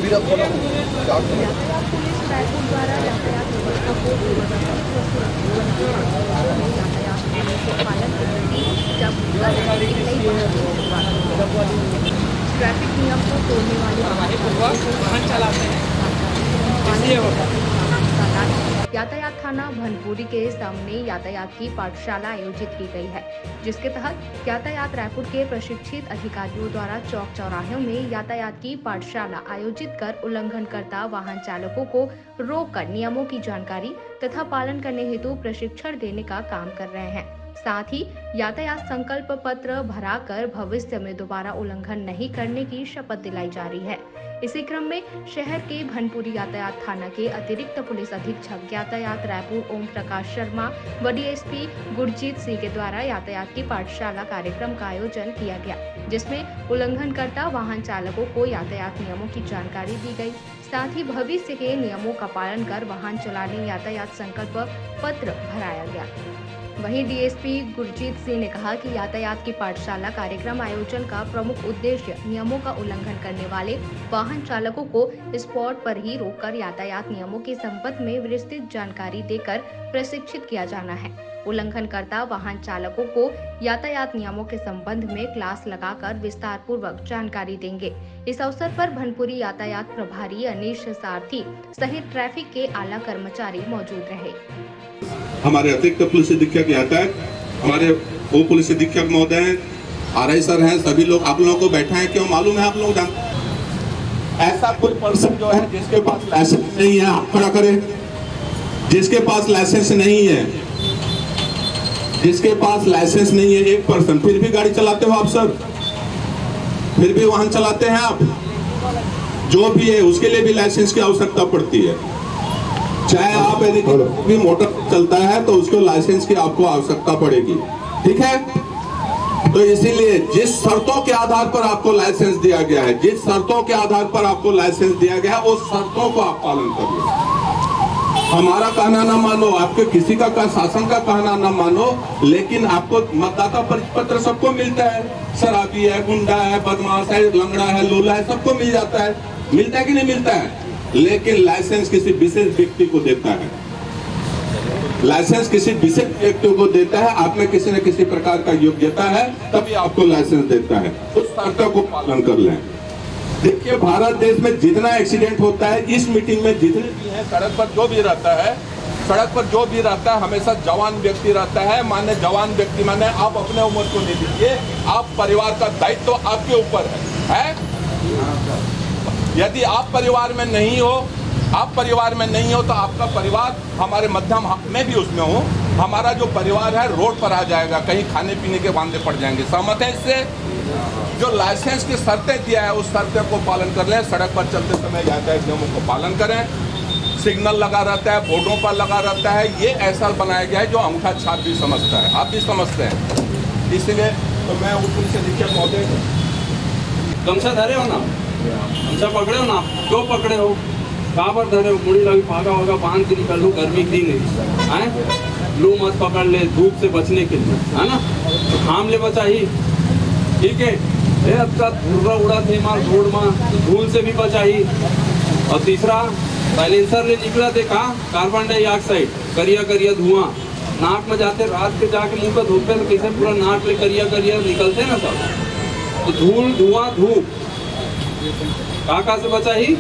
Police Raipur द्वारा यातायात व्यवस्था को व्यवस्थित व सुरक्षित बनाने यातायात नियमों के पालन के प्रति जागरूकता लाने की नई पहल की शुरुआत की। ट्रैफिक नियम को तोड़ने वाले वाहन चलाते हैं। यातायात थाना भनपुरी के सामने यातायात की पाठशाला आयोजित की गई है, जिसके तहत यातायात रायपुर के प्रशिक्षित अधिकारियों द्वारा चौक चौराहों में यातायात की पाठशाला आयोजित कर उल्लंघनकर्ता वाहन चालकों को रोककर नियमों की जानकारी तथा पालन करने हेतु प्रशिक्षण देने का काम कर रहे हैं। साथ ही यातायात संकल्प पत्र भराकर भविष्य में दोबारा उल्लंघन नहीं करने की शपथ दिलाई जा रही है। इसी क्रम में शहर के भनपुरी यातायात थाना के अतिरिक्त पुलिस अधीक्षक यातायात रायपुर ओम प्रकाश शर्मा व डीएसपी गुरजीत सिंह के द्वारा यातायात की पाठशाला कार्यक्रम का आयोजन किया गया, जिसमें उल्लंघनकर्ता वाहन चालकों को यातायात नियमों की जानकारी दी गई। साथ ही भविष्य के नियमों का पालन कर वाहन चलाने यातायात संकल्प पत्र भराया गया। वहीं डीएसपी गुरजीत सिंह ने कहा कि यातायात की पाठशाला कार्यक्रम आयोजन का प्रमुख उद्देश्य नियमों का उल्लंघन करने वाले वाहन चालकों को स्पॉट पर ही रोककर यातायात नियमों के संबंध में विस्तृत जानकारी देकर प्रशिक्षित किया जाना है। उल्लंघनकर्ता वाहन चालकों को यातायात नियमों के संबंध में क्लास लगाकर विस्तार पूर्वक जानकारी देंगे। इस अवसर पर भनपुरी यातायात प्रभारी अनीश सारथी सहित ट्रैफिक के आला कर्मचारी मौजूद रहे। हमारे अतिरिक्त पुलिस अधीक्षक यातायात, हमारे उप पुलिस अधीक्षक महोदय हैं, आरआई सर हैं, सभी लोग आप लोगों को बैठा है। क्यों मालूम है आप लोग जानते हैं? ऐसा कोई पर्सन जो है जिसके पास लाइसेंस नहीं है, आप खड़ा करें। जिसके पास लाइसेंस नहीं है, जिसके पास लाइसेंस नहीं है एक पर्सन, फिर भी गाड़ी चलाते हो आप सर, फिर भी वाहन चलाते हैं आप, जो भी है उसके लिए भी लाइसेंस की आवश्यकता पड़ती है। चाहे आप यदि भी मोटर चलता है तो उसको लाइसेंस की आपको आवश्यकता पड़ेगी, ठीक है। तो इसीलिए जिस शर्तों के आधार पर आपको लाइसेंस दिया गया है, जिस शर्तों के आधार पर आपको लाइसेंस दिया गया है, उस शर्तों को आप पालन करिए। हमारा कहना ना मानो, आपके किसी का शासन का कहना ना मानो, लेकिन आपको मतदाता परिचय पत्र सबको मिलता है। शराबी है, गुंडा है, बदमाश है, लंगड़ा है, लोला है, सबको मिल जाता है। मिलता है कि नहीं मिलता है? लेकिन लाइसेंस किसी विशेष व्यक्ति को देता है। लाइसेंस किसी विशेष व्यक्ति को देता है। आप में किसी न किसी प्रकार का योग्यता है तभी आपको लाइसेंस देता है। उस शर्तों को पालन कर लें। देखिए, भारत देश में जितना एक्सीडेंट होता है, इस मीटिंग में जितने भी हैं, सड़क पर जो भी रहता है, सड़क पर जो भी रहता है हमेशा जवान व्यक्ति रहता है। माने जवान व्यक्ति माने आप अपने उम्र को नहीं दीजिए, आप परिवार का दायित्व आपके ऊपर है? यदि आप परिवार में नहीं हो, आप परिवार में नहीं हो तो आपका परिवार, हमारे मध्यम में भी उसमें हो, हमारा जो परिवार है रोड पर आ जाएगा, कहीं खाने पीने के वांदे पड़ जाएंगे। सहमत है इससे? जो लाइसेंस की शर्तें दिया है उस शर्तें को पालन कर लें। सड़क पर चलते समय यातायात नियमों को पालन करें। सिग्नल लगा रहता है, बोर्डों पर लगा रहता है, ये ऐसा बनाया गया है जो अंगूठा छाप भी समझता है, आप भी समझते हैं। इसलिए तो मैं उप पुलिस अधीक्षक महोदय, गमछा धरे हो ना, गमछा पकड़े हो ना, क्यों पकड़े हो, कहाँ पर धरे हो? मुड़ी लगी भागा होगा, बांध के निकल लो, गर्मी की दिन है, लू मत पकड़ ले, धूप से बचने के लिए, है ना। तो थाम ले बचा ही, ठीक है। अब का धुर्रा उड़ा थे मार रोड में, धूल से भी बचा ही। और तीसरा, साइलेंसर ले निकला थे कहाँ, कार्बन डाइऑक्साइड, करिया करिया धुआं नाक में जाते, रात के जाके मुंह पर धोते तो कैसे पूरा नाक ले करिया करिया निकलते ना सब। तो धूल, धुआं, धूप कहाँ से बचा ही,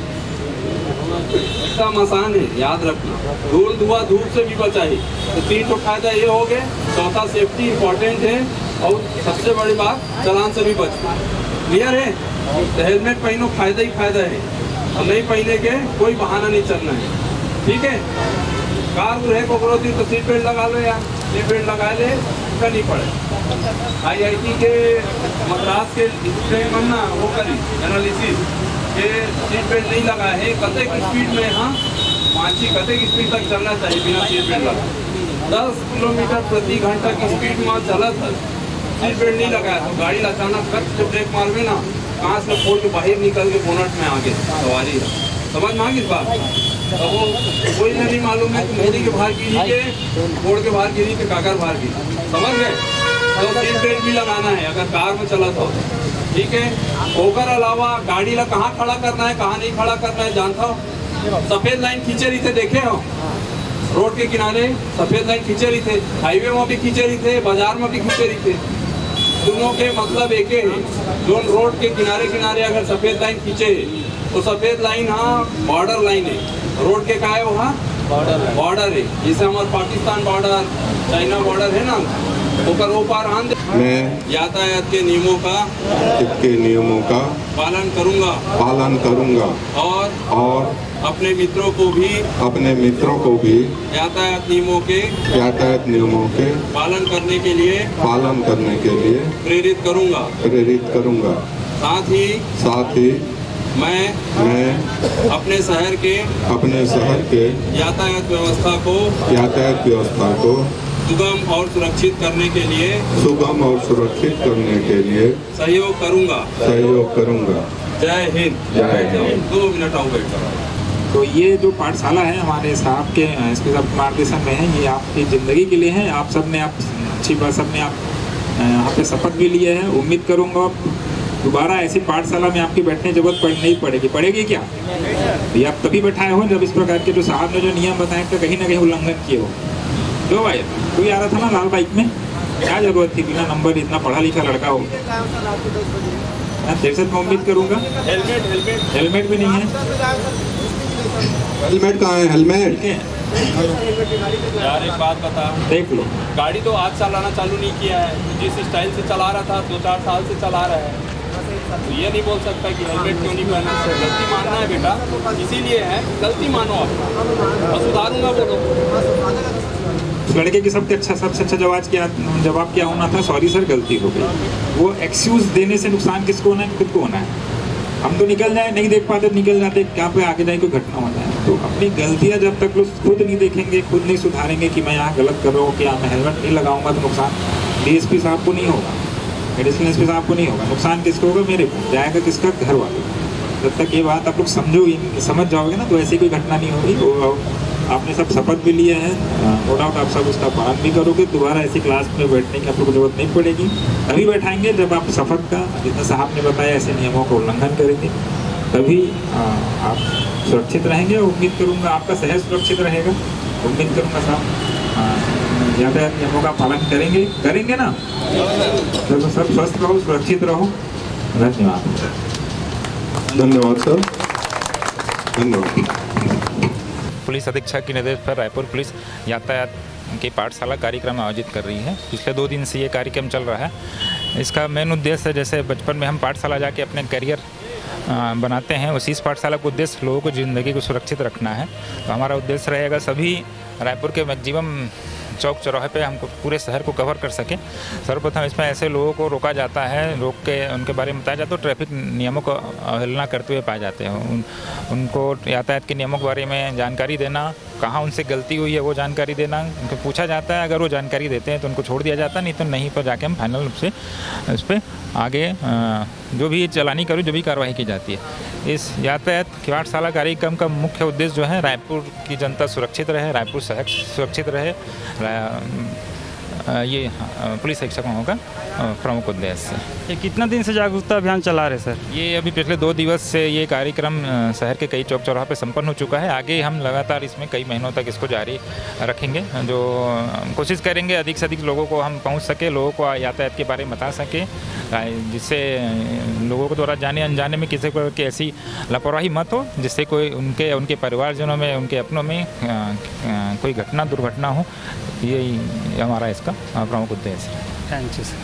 एकदम आसान है, याद रखना। धूल, धुआं, धूप से भी बचा ही। तो 3 तो फायदा ये हो गए। चौथा, सेफ्टी इंपॉर्टेंट है, और सबसे बड़ी बात, चालान से भी बचना। क्लियर है? तो हेलमेट पहनो, फायदा ही फायदा है, और नहीं पहने के कोई बहाना नहीं चलना है, ठीक है। कार है पकड़ो थी तो सीट बेल्ट लगा लो यार, सीट बेल्ट लगा ले, उसका नहीं पड़े। IIT के मद्रास के बनना वो करी एनालिसिस के सीट बेल्ट नहीं लगा है, कतई की स्पीड में, हाँ माची कतई की स्पीड तक चलना चाहिए बिना सीट बेल्ट लगा। 10 किलोमीटर प्रति घंटा की स्पीड में चला था, सीट बेल्ट नहीं लगाया तो गाड़ी अचानक कर जो ब्रेक मारवे ना, कांच में फोड़ के बाहर निकल के बोनट में आगे सवारी है। समझ में आ गई इस बात? तो वो कोई नहीं मालूम है कि मोदी के बाहर गिरी के, बोर्ड के बाहर गिरी के, काकर बाहर गिरी, समझ गए? तो सीट बेल्ट भी लगाना है अगर कार में चला तो। ठीक है। ओकर अलावा गाड़ी ला कहाँ खड़ा करना है, कहाँ नहीं खड़ा करना है जानता हो। सफेद लाइन खींचे रही थे, देखे हो रोड के किनारे सफेद लाइन खींचे रही थे, हाईवे में भी खींचे रही थे, बाजार में भी खींचे रही थे। दोनों के मतलब एक ही है। जो रोड के किनारे किनारे अगर सफेद लाइन खींचे तो सफेद लाइन हाँ बॉर्डर लाइन है, रोड के का है वहाँ बॉर्डर है। जैसे हमारे पाकिस्तान बॉर्डर, चाइना बॉर्डर है ना, ओकर वो पार आंद मैं यातायात के नियमों का पालन करूंगा और अपने मित्रों को भी यातायात नियमों के पालन करने के लिए प्रेरित करूंगा। साथ ही मैं अपने शहर के यातायात व्यवस्था को सुगम और सुरक्षित करने के लिए सहयोग करूंगा। जय हिंद। 2 मिनट आओ बैठ करो। तो ये जो पाठशाला है हमारे साहब के इसके सब मार्गदर्शन में है, ये आपकी ज़िंदगी के लिए है। आप सब ने अच्छी बात, सब ने आप यहाँ पे शपथ भी लिए हैं। उम्मीद करूँगा दोबारा ऐसी पाठशाला में आपकी बैठने की जरूरत नहीं पड़ेगी क्या? ये आप तभी बैठाए हो जब इस प्रकार के जो साहब ने जो नियम बताए थे कहीं ना कहीं उल्लंघन किए हो। जो भाई कोई आ रहा था ना लाल बाइक में, क्या जरूरत थी बिना नंबर, इतना पढ़ा लिखा लड़का हो। तेरे मैं उम्मीद करूँगा हेलमेट भी नहीं है। हेलमेट कहाँ है? हेलमेट यार एक बात बता, देख लो, गाड़ी तो आज चलाना चालू नहीं किया है, जिस स्टाइल से चला रहा था 2-4 साल से चला रहा है, तो ये नहीं बोल सकता कि हेलमेट क्यों नहीं पहना। गलती मानना है बेटा, इसीलिए है गलती मानो अपना, और सुधारूंगा बोलो। लड़के की सबसे अच्छा जवाब क्या होना था? सॉरी सर, गलती हो गई। वो एक्सक्यूज देने से नुकसान किसको होना है? खुद को होना है। हम तो निकल जाए, नहीं देख पाते निकल जाते, क्या पे आगे जाए कोई घटना हो जाए। तो अपनी गलतियां जब तक लोग खुद नहीं देखेंगे, खुद नहीं सुधारेंगे कि मैं यहाँ गलत कर रहा हूँ, कि यहाँ मैं हेलमेट नहीं लगाऊंगा तो नुकसान डीएसपी साहब को नहीं होगा, एडिशनल एसपी साहब को नहीं होगा, नुकसान किसको होगा? मेरे को जाएगा, किसका? घर वाले। जब तक ये बात आप लोग समझ जाओगे ना तो ऐसी कोई घटना नहीं होगी। तो आपने सब शपथ भी लिए हैं, नो डाउट आप सब उसका पालन भी करोगे। दोबारा ऐसी क्लास में बैठने की आप लोग को जरूरत नहीं पड़ेगी। तभी बैठाएंगे जब आप शपथ का, जितना साहब ने बताया, ऐसे नियमों का उल्लंघन करेंगे, तभी आप सुरक्षित रहेंगे। उम्मीद करूँगा आपका शहर सुरक्षित रहेगा। उम्मीद करूँगा साहब यातायात नियमों का पालन करेंगे ना। तो सब स्वस्थ रहो, सुरक्षित रहो। धन्यवाद सर, धन्यवाद। पुलिस अधीक्षक के निर्देश पर रायपुर पुलिस यातायात की पाठशाला कार्यक्रम आयोजित कर रही है। पिछले 2 दिन से ये कार्यक्रम चल रहा है। इसका मेन उद्देश्य है, जैसे बचपन में हम पाठशाला जाके अपने करियर बनाते हैं, उसी इस पाठशाला का उद्देश्य लोगों को ज़िंदगी को सुरक्षित रखना है। तो हमारा उद्देश्य रहेगा सभी रायपुर के मैक्सिमम चौक चौराहे पे हमको पूरे शहर को कवर कर सके। सर्वप्रथम इसमें ऐसे लोगों को रोका जाता है, रोक के उनके बारे में बताया जाता है, तो ट्रैफिक नियमों को अवहेलना करते हुए पाए जाते हैं। उनको यातायात के नियमों के बारे में जानकारी देना, कहाँ उनसे गलती हुई है वो जानकारी देना, उनको पूछा जाता है। अगर वो जानकारी देते हैं तो उनको छोड़ दिया जाता है, नहीं तो नहीं पर जाके हम फाइनल रूप से इस पर आगे जो भी चलानी करो, जो भी कार्रवाई की जाती है। इस यातायात की पाठशाला कार्यक्रम का मुख्य उद्देश्य जो है, रायपुर की जनता सुरक्षित रहे, रायपुर शहर सुरक्षित रहे, ये पुलिस अधीक्षकों का प्रमुख उद्देश्य है। ये कितना दिन से जागरूकता अभियान चला रहे सर? ये अभी पिछले 2 दिवस से ये कार्यक्रम शहर के कई चौक चौराहे पे संपन्न हो चुका है। आगे हम लगातार इसमें कई महीनों तक इसको जारी रखेंगे। जो कोशिश करेंगे अधिक से अधिक लोगों को हम पहुंच सके, लोगों को यातायात के बारे में बता सके, जिससे लोगों को द्वारा जाने अनजाने में किसी प्रकार की ऐसी लापरवाही मत हो, जिससे कोई उनके परिवारजनों में, उनके अपनों में कोई दुर्घटना हो। यही हमारा इसका प्रमुख उद्देश्य है। Thank you sir.